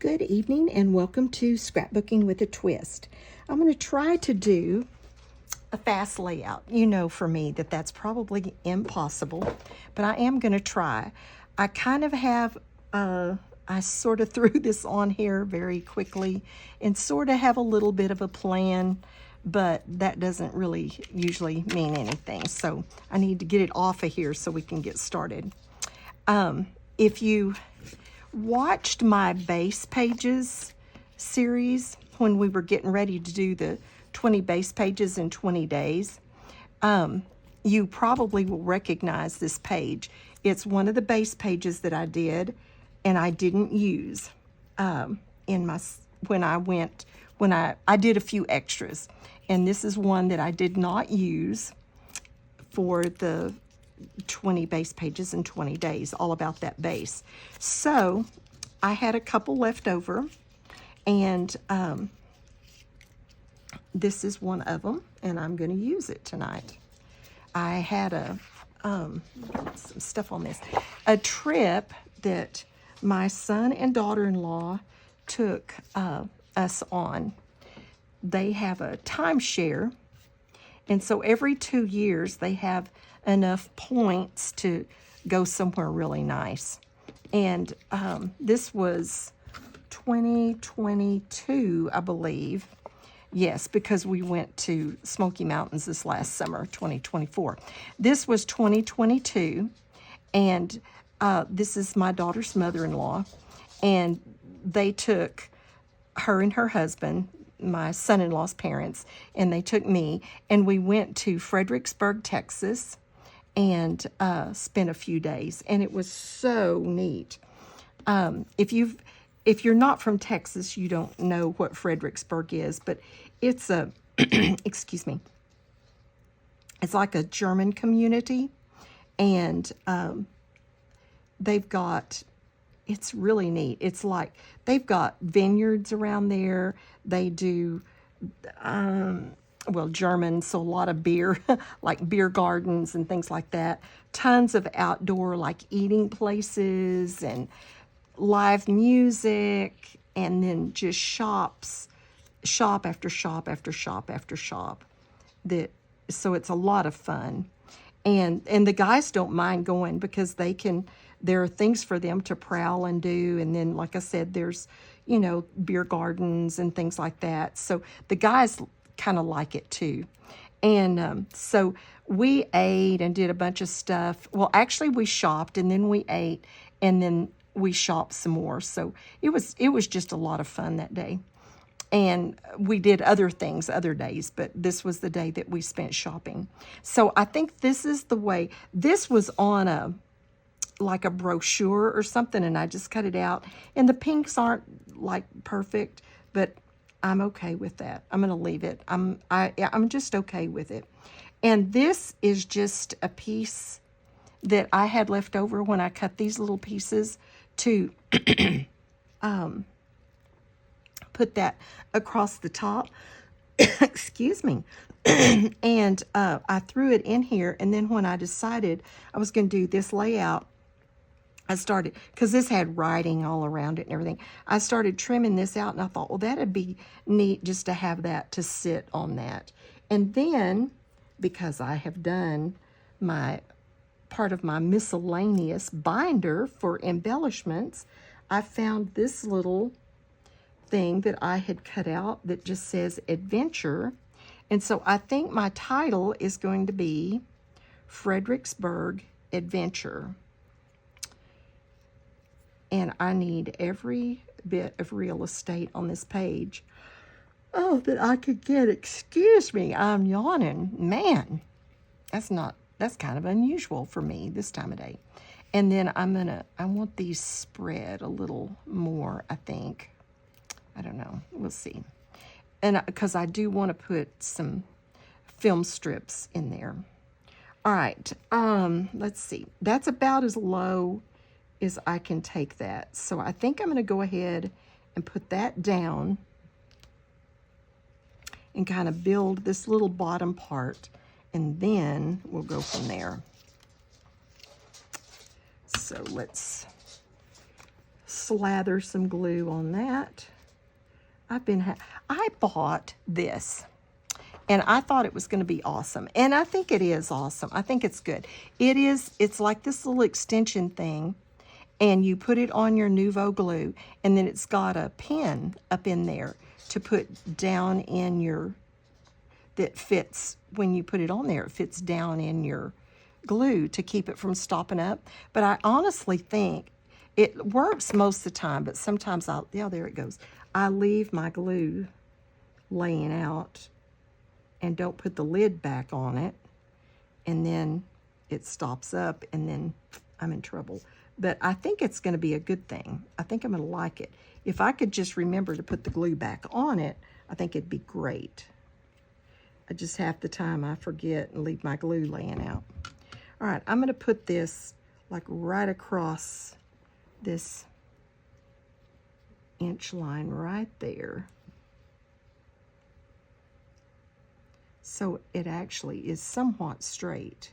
Good evening and welcome to Scrapbooking with a Twist. I'm going to try to do a fast layout. You know for me that that's probably impossible, but I am going to try. I kind of have, I sort of threw this on here very quickly and sort of have a little bit of a plan, but that doesn't really usually mean anything. So I need to get it off of here so we can get started. If you watched my base pages series when we were getting ready to do the 20 base pages in 20 days, you probably will recognize this page. It's one of the base pages that I did and I didn't use in my when I did a few extras, and this is one that I did not use for the 20 base pages in 20 days, all about that base. So I had a couple left over, and this is one of them, and I'm going to use it tonight. I had some stuff on this. A trip that my son and daughter-in-law took us on. They have a timeshare, and so every 2 years they have enough points to go somewhere really nice. And this was 2022, I believe. Yes, because we went to Smoky Mountains this last summer, 2024. This was 2022, and this is my daughter's mother-in-law, and they took her and her husband, my son-in-law's parents, and they took me, and we went to Fredericksburg, Texas, and spent a few days, and it was so neat. If you're not from Texas, you don't know what Fredericksburg is, but it's a excuse me, it's like a German community, and they've got, it's really neat. It's like they've got vineyards around there. They do German, so a lot of beer, like beer gardens and things like that. Tons of outdoor, like eating places and live music, and then just shop after shop after shop after shop. So it's a lot of fun. And the guys don't mind going because there are things for them to prowl and do. And then, like I said, there's, beer gardens and things like that. So the guys kind of like it too. And so we ate and did a bunch of stuff. Well, actually we shopped and then we ate and then we shopped some more. So it was just a lot of fun that day. And we did other things other days, but this was the day that we spent shopping. So I think this is the way. This was on like a brochure or something, and I just cut it out. And the pinks aren't like perfect, but I'm okay with that. I'm going to leave it. I'm just okay with it. And this is just a piece that I had left over when I cut these little pieces to put that across the top. Excuse me. And I threw it in here, and then when I decided I was going to do this layout, I started, because this had writing all around it and everything, I started trimming this out, and I thought, well, that'd be neat just to have that to sit on that. And then, because I have done my part of my miscellaneous binder for embellishments, I found this little thing that I had cut out that just says adventure. And so I think my title is going to be Fredericksburg Adventure. And I need every bit of real estate on this page, that I could get. Excuse me, I'm yawning. Man, that's kind of unusual for me this time of day. And then I want these spread a little more, I think. I don't know, we'll see. And because I do want to put some film strips in there. All right, let's see. That's about as low as I can take that. So I think I'm going to go ahead and put that down and kind of build this little bottom part, and then we'll go from there. So let's slather some glue on that. I bought this, and I thought it was going to be awesome, and I think it is awesome. I think it's good. It's like this little extension thing, and you put it on your Nuvo glue, and then it's got a pin up in there to put down in your, that fits, when you put it on there, it fits down in your glue to keep it from stopping up. But I honestly think it works most of the time, but sometimes yeah, there it goes. I leave my glue laying out and don't put the lid back on it, and then it stops up, and then I'm in trouble. But I think it's going to be a good thing. I think I'm going to like it. If I could just remember to put the glue back on it, I think it'd be great. I just half the time I forget and leave my glue laying out. All right, I'm going to put this like right across this inch line right there. So it actually is somewhat straight.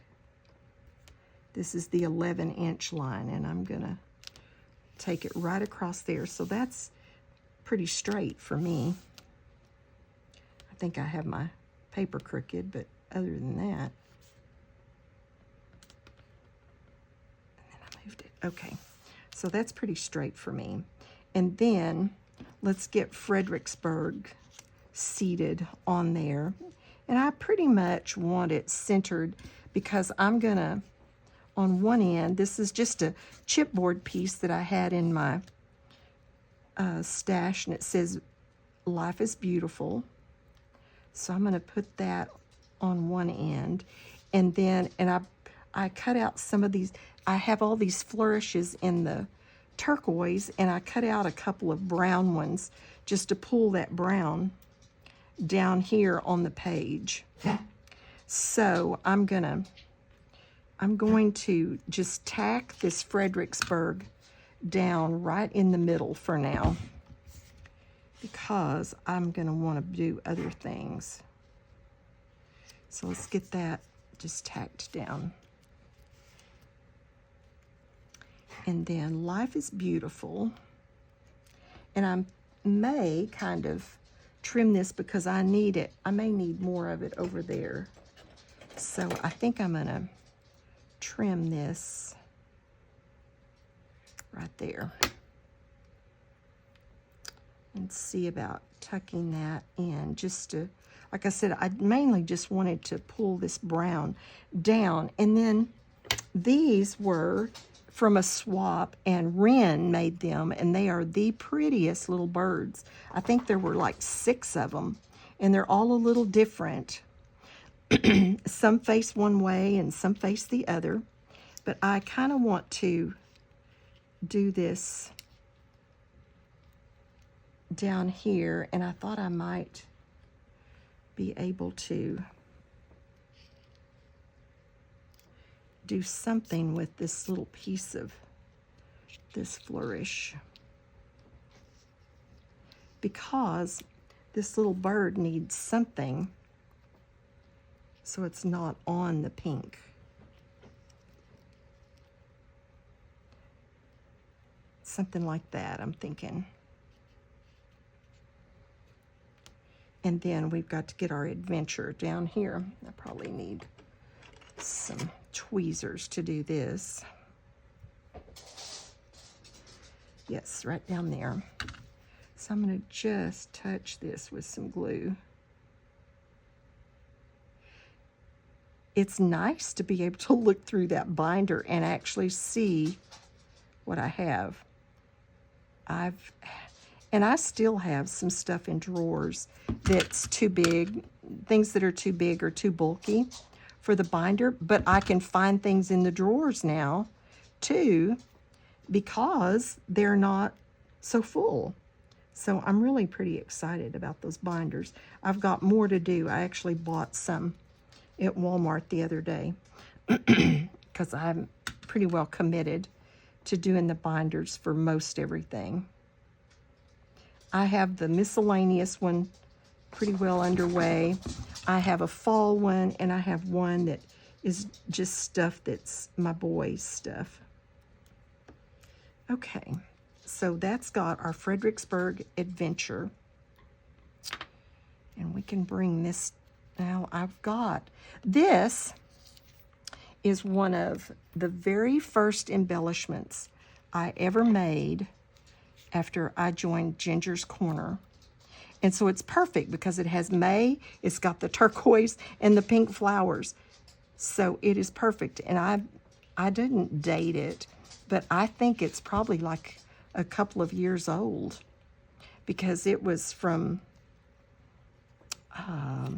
This is the 11-inch line, and I'm gonna take it right across there. So that's pretty straight for me. I think I have my paper crooked, but other than that, and then I moved it. Okay, so that's pretty straight for me. And then let's get Fredericksburg seated on there. And I pretty much want it centered because I'm gonna, on one end, this is just a chipboard piece that I had in my stash, and it says, "Life is Beautiful." So I'm gonna put that on one end. And then, I cut out some of these, I have all these flourishes in the turquoise, and I cut out a couple of brown ones just to pull that brown down here on the page. So I'm going to just tack this Fredericksburg down right in the middle for now, because I'm going to want to do other things. So let's get that just tacked down. And then Life is Beautiful. And I may kind of trim this because I need it. I may need more of it over there. So I think I'm going to trim this right there. And see about tucking that in, just to, like I said, I mainly just wanted to pull this brown down. And then these were from a swap, and Wren made them, and they are the prettiest little birds. I think there were like 6 of them, and they're all a little different. Some face one way and some face the other, but I kind of want to do this down here, and I thought I might be able to do something with this little piece of this flourish, because this little bird needs something so it's not on the pink. Something like that, I'm thinking. And then we've got to get our adventure down here. I probably need some tweezers to do this. Yes, right down there. So I'm going to just touch this with some glue. It's nice to be able to look through that binder and actually see what I have. And I still have some stuff in drawers that's too big, things that are too big or too bulky for the binder, but I can find things in the drawers now too, because they're not so full. So I'm really pretty excited about those binders. I've got more to do. I actually bought some at Walmart the other day because I'm pretty well committed to doing the binders for most everything. I have the miscellaneous one pretty well underway. I have a fall one, and I have one that is just stuff that's my boys' stuff. Okay, So that's got our Fredericksburg Adventure. And we can bring this, now this is one of the very first embellishments I ever made after I joined Ginger's Corner. And so it's perfect because it has May, it's got the turquoise and the pink flowers. So it is perfect. And I didn't date it, but I think it's probably like a couple of years old because it was from, I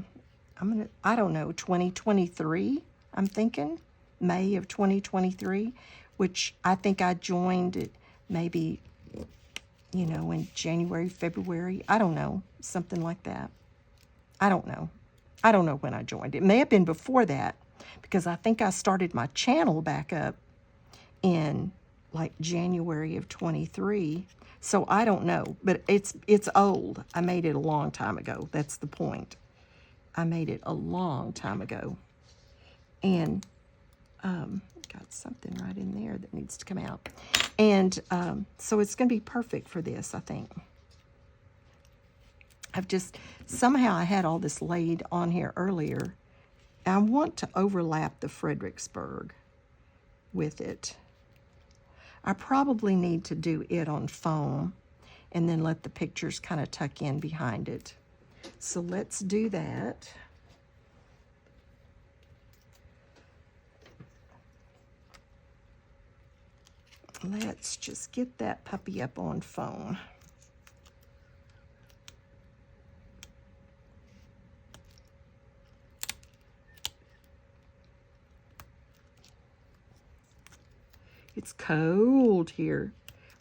don't know, 2023, I'm thinking, May of 2023, which I think I joined it maybe, you know, in January, February, I don't know, something like that. I don't know. I don't know when I joined. It may have been before that because I think I started my channel back up in like January of 23. So I don't know, but it's old. I made it a long time ago. That's the point. I made it a long time ago. And got something right in there that needs to come out. And so it's going to be perfect for this, I think. Somehow I had all this laid on here earlier. I want to overlap the Fredericksburg with it. I probably need to do it on foam and then let the pictures kind of tuck in behind it. So let's do that. Let's just get that puppy up on foam. It's cold here.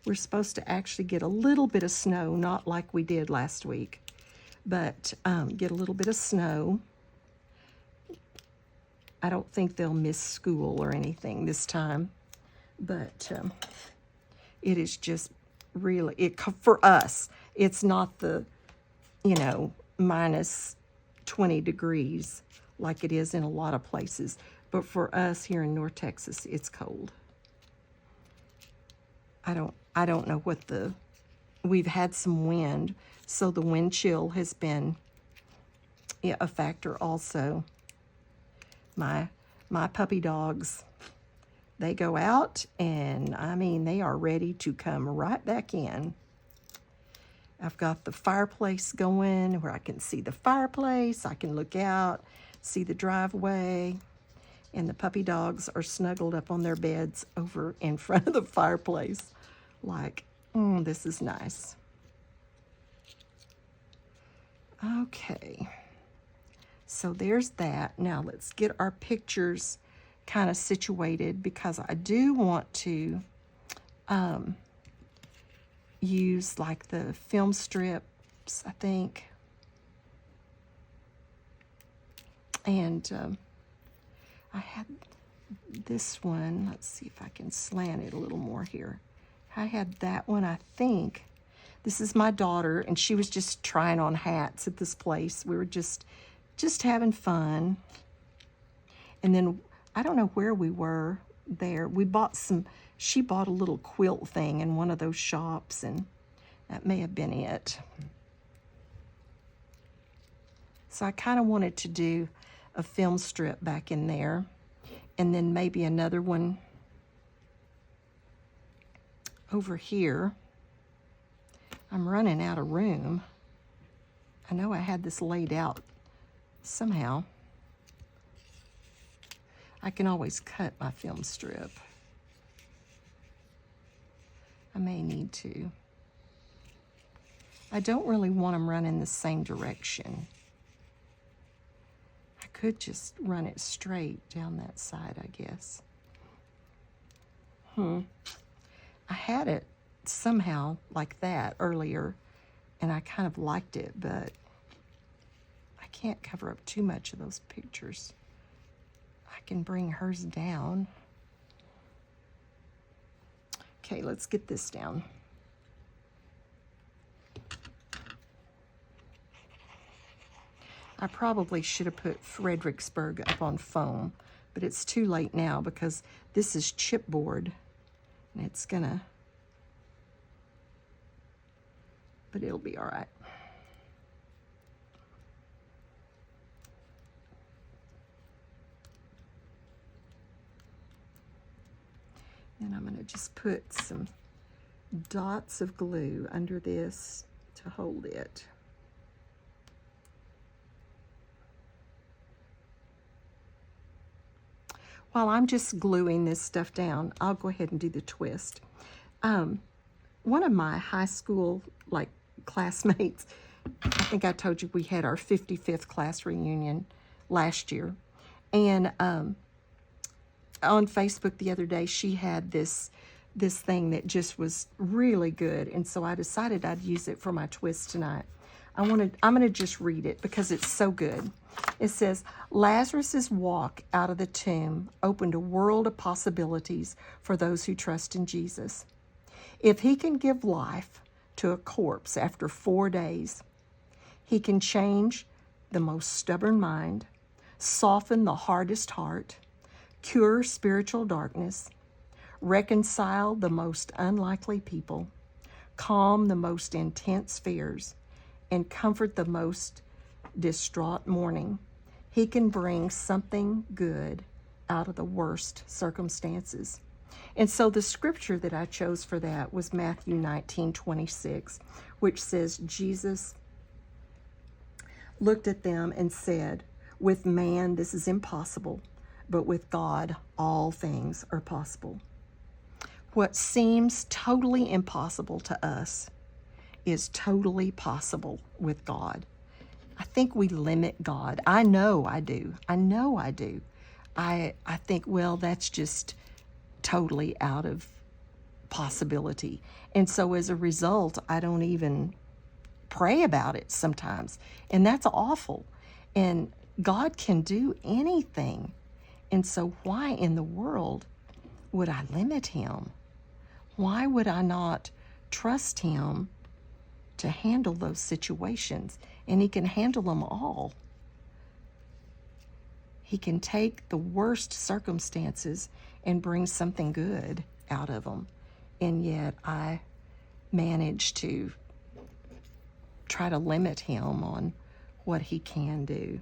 We're supposed to actually get a little bit of snow, not like we did last week, but get a little bit of snow. I don't think they'll miss school or anything this time, but it is just really, for us, it's not the, you know, minus 20 degrees like it is in a lot of places, but for us here in North Texas, it's cold. I don't know what we've had some wind, so the wind chill has been a factor also. My puppy dogs, they go out and I mean, they are ready to come right back in. I've got the fireplace going where I can see the fireplace, I can look out, see the driveway, and the puppy dogs are snuggled up on their beds over in front of the fireplace. Like, this is nice. Okay, so there's that. Now let's get our pictures kind of situated because I do want to use like the film strips, I think. And I had this one. Let's see if I can slant it a little more here. I had that one, I think. This is my daughter, and she was just trying on hats at this place. We were just having fun. And then, I don't know where we were there. She bought a little quilt thing in one of those shops, and that may have been it. So I kind of wanted to do a film strip back in there, and then maybe another one over here. I'm running out of room. I know I had this laid out somehow. I can always cut my film strip. I may need to. I don't really want them running the same direction. I could just run it straight down that side, I guess. I had it somehow like that earlier, and I kind of liked it, but I can't cover up too much of those pictures. I can bring hers down. Okay, let's get this down. I probably should have put Fredericksburg up on foam, but it's too late now because this is chipboard, and it's gonna but it'll be all right. And I'm going to just put some dots of glue under this to hold it. While I'm just gluing this stuff down, I'll go ahead and do the twist. One of my high school classmates, I think I told you we had our 55th class reunion last year, and on Facebook the other day she had this thing that just was really good, and so I decided I'd use it for my twist tonight. I'm going to just read it because it's so good. It says, Lazarus's walk out of the tomb opened a world of possibilities for those who trust in Jesus. If he can give life to a corpse after 4 days, he can change the most stubborn mind, soften the hardest heart, cure spiritual darkness, reconcile the most unlikely people, calm the most intense fears, and comfort the most distraught mourning. He can bring something good out of the worst circumstances. And so the scripture that I chose for that was Matthew 19:26, which says, Jesus looked at them and said, with man this is impossible, but with God all things are possible. What seems totally impossible to us is totally possible with God. I think we limit God. I know I do. I think, well, that's just totally out of possibility. And so as a result, I don't even pray about it sometimes. And that's awful. And God can do anything. And so why in the world would I limit him? Why would I not trust him to handle those situations? And he can handle them all. He can take the worst circumstances and bring something good out of them. And yet I manage to try to limit him on what he can do.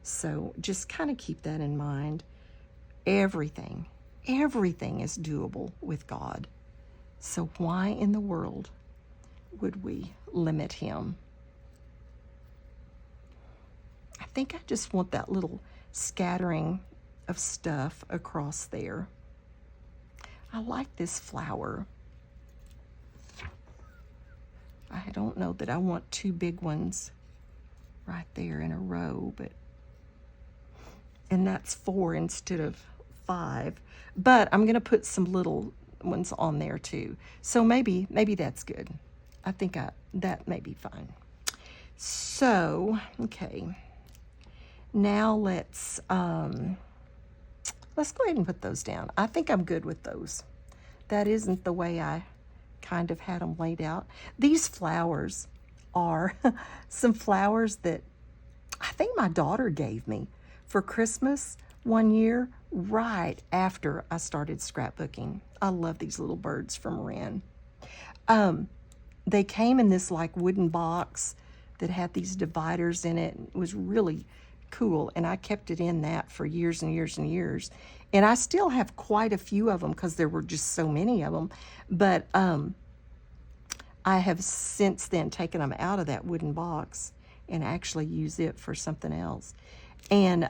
So just kind of keep that in mind. Everything is doable with God. So why in the world would we limit him? I think I just want that little scattering of stuff across there. I like this flower. I don't know that I want 2 big ones right there in a row, and that's 4 instead of 5. But I'm going to put some little ones on there too. So maybe that's good. I think that may be fine. So, okay. Now let's go ahead and put those down. I think I'm good with those. That isn't the way I kind of had them laid out. These flowers are some flowers that I think my daughter gave me for Christmas one year right after I started scrapbooking. I love these little birds from Wren. They came in this wooden box that had these dividers in it. It was really cool, and I kept it in that for years and years and years. And I still have quite a few of them because there were just so many of them. But I have since then taken them out of that wooden box and actually use it for something else. And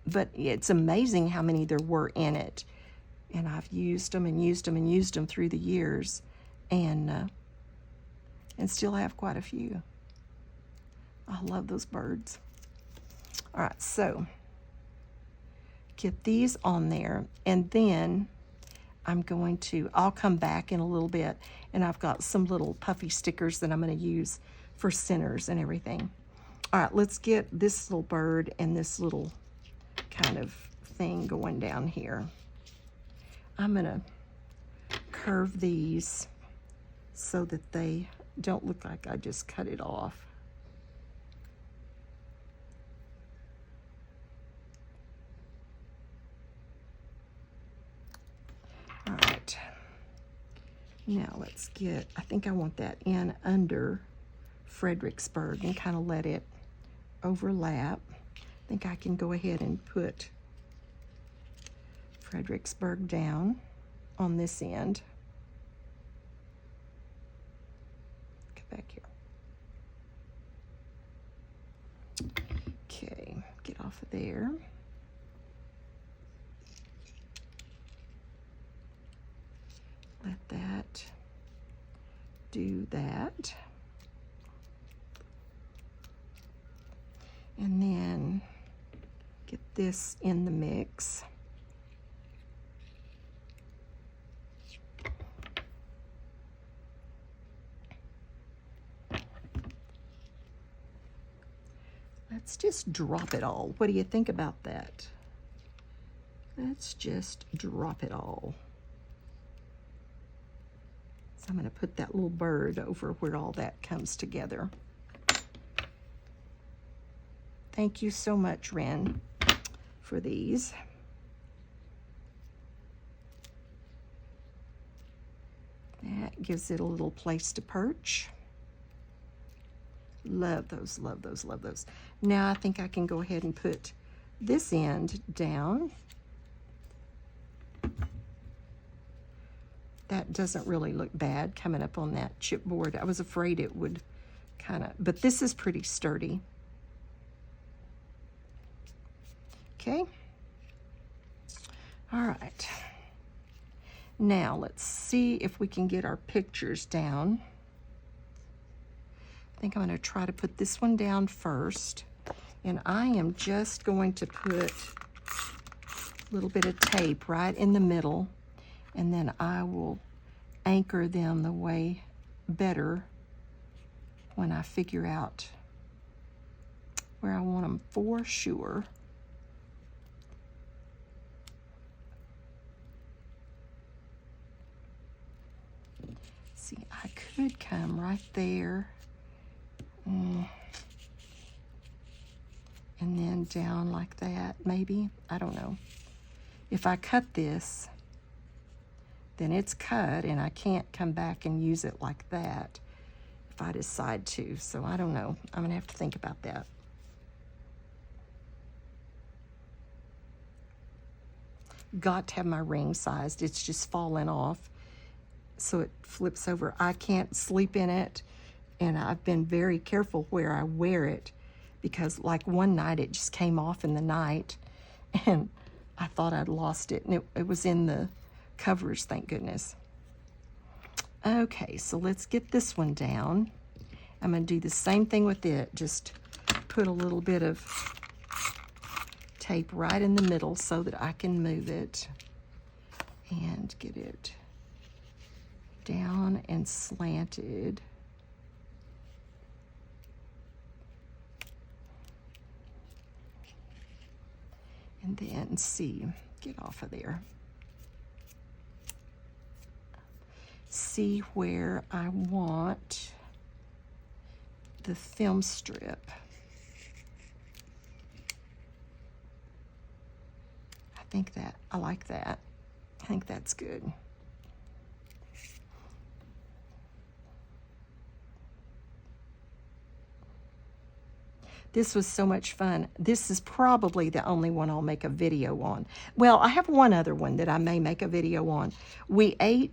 but it's amazing how many there were in it. And I've used them and used them and used them through the years, and still have quite a few. I love those birds. All right, so get these on there, and then I'll come back in a little bit, and I've got some little puffy stickers that I'm going to use for centers and everything. All right, let's get this little bird and this little kind of thing going down here. I'm going to curve these so that they don't look like I just cut it off. All right. Now let's get, I think I want that in under Fredericksburg and kind of let it overlap. I think I can go ahead and put Fredericksburg down on this end. Get back here. Okay, get off of there. Let that do that. And then get this in the mix. Let's just drop it all. What do you think about that? Let's just drop it all. So I'm going to put that little bird over where all that comes together. Thank you so much, Ren, for these. That gives it a little place to perch. Love those, love those, love those. Now I think I can go ahead and put this end down. That doesn't really look bad coming up on that chipboard. I was afraid it would kind of, but this is pretty sturdy. Okay. All right. Now let's see if we can get our pictures down. I think I'm going to try to put this one down first. And I am just going to put a little bit of tape right in the middle. And then I will anchor them the way better when I figure out where I want them for sure. See, I could come right there and then down like that, maybe. I don't know. If I cut this, then it's cut and I can't come back and use it like that if I decide to. So I don't know. I'm gonna have to think about that. Got to have my ring sized. It's just fallen off, so it flips over. I can't sleep in it, and I've been very careful where I wear it, because like one night it just came off in the night and I thought I'd lost it, and it was in the covers, thank goodness. Okay, so let's get this one down. I'm going to do the same thing with it, just put a little bit of tape right in the middle so that I can move it and get it down and slanted. And then see, get off of there. See where I want the film strip. I like that. I think that's good. This was so much fun. This is probably the only one I'll make a video on. Well, I have one other one that I may make a video on. We ate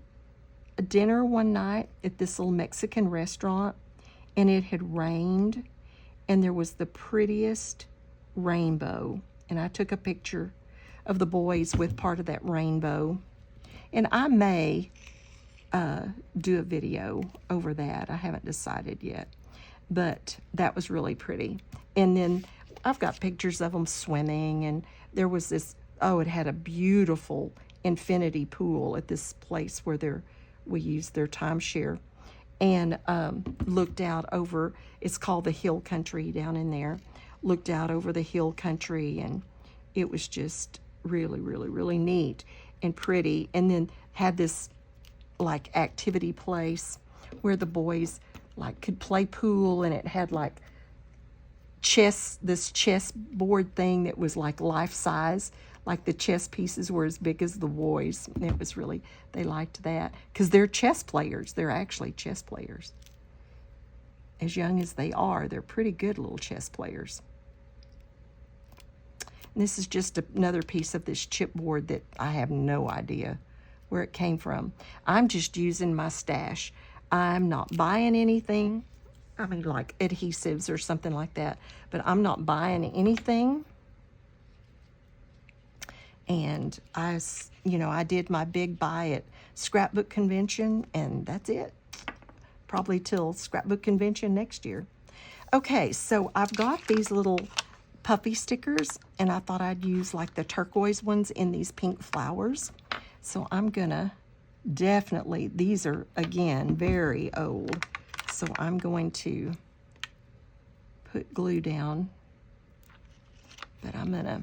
dinner one night at this little Mexican restaurant, and it had rained, and there was the prettiest rainbow. And I took a picture of the boys with part of that rainbow. And I may do a video over that. I haven't decided yet. But that was really pretty. And then I've got pictures of them swimming, and there was this, it had a beautiful infinity pool at this place where we used their timeshare, and looked out over, it's called the Hill Country down in there, looked out over the hill country, and it was just really, really, really neat and pretty. And then had this like activity place where the boys like could play pool, and it had like this chess board thing that was like life size, like the chess pieces were as big as the boys. It was really, they liked that because they're chess players. They're actually chess players. As young as they are, they're pretty good little chess players. And this is just another piece of this chipboard that I have no idea where it came from. I'm just using my stash. I'm not buying anything. I mean, like adhesives or something like that, but I'm not buying anything. And I did my big buy at Scrapbook Convention, and that's it. Probably till Scrapbook Convention next year. Okay, so I've got these little puffy stickers, and I thought I'd use like the turquoise ones in these pink flowers. So I'm gonna definitely, these are again very old, so I'm going to put glue down, but I'm gonna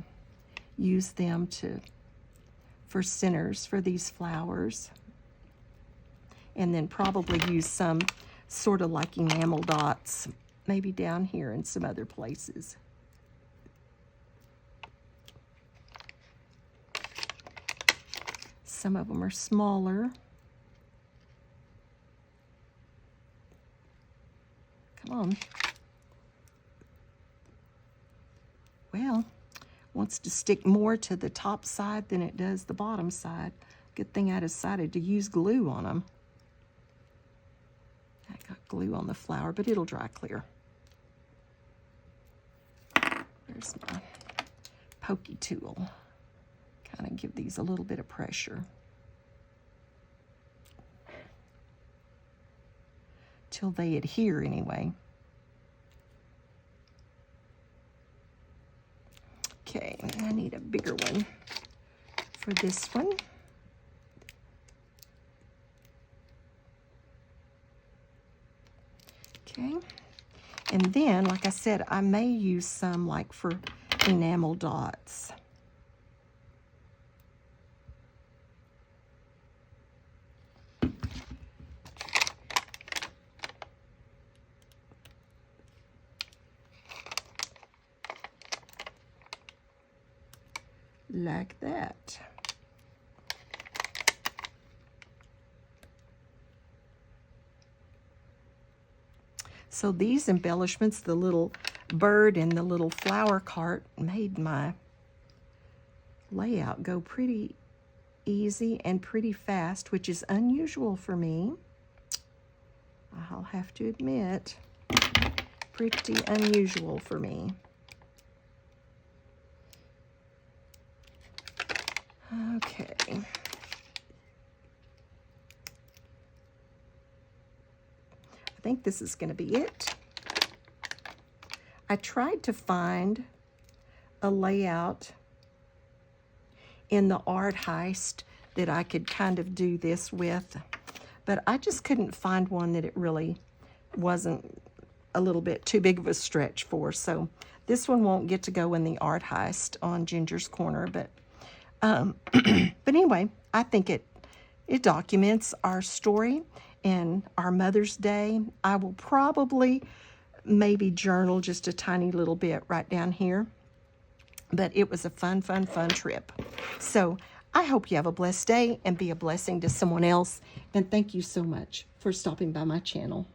use them for centers for these flowers, and then probably use some sort of like enamel dots maybe down here and some other places. Some of them are smaller. Come on. Well, wants to stick more to the top side than it does the bottom side. Good thing I decided to use glue on them. I got glue on the flower, but it'll dry clear. There's my pokey tool. Kind of give these a little bit of pressure till they adhere anyway. Okay, I need a bigger one for this one. Okay, and then, like I said, I may use some like for enamel dots. Like that. So these embellishments, the little bird and the little flower cart, made my layout go pretty easy and pretty fast, which is unusual for me. I'll have to admit, pretty unusual for me. Okay. I think this is going to be it. I tried to find a layout in the Art Heist that I could kind of do this with, but I just couldn't find one that it really wasn't a little bit too big of a stretch for. So this one won't get to go in the Art Heist on Ginger's Corner, but anyway, I think it documents our story and our Mother's Day. I will probably maybe journal just a tiny little bit right down here. But it was a fun trip. So I hope you have a blessed day and be a blessing to someone else. And thank you so much for stopping by my channel.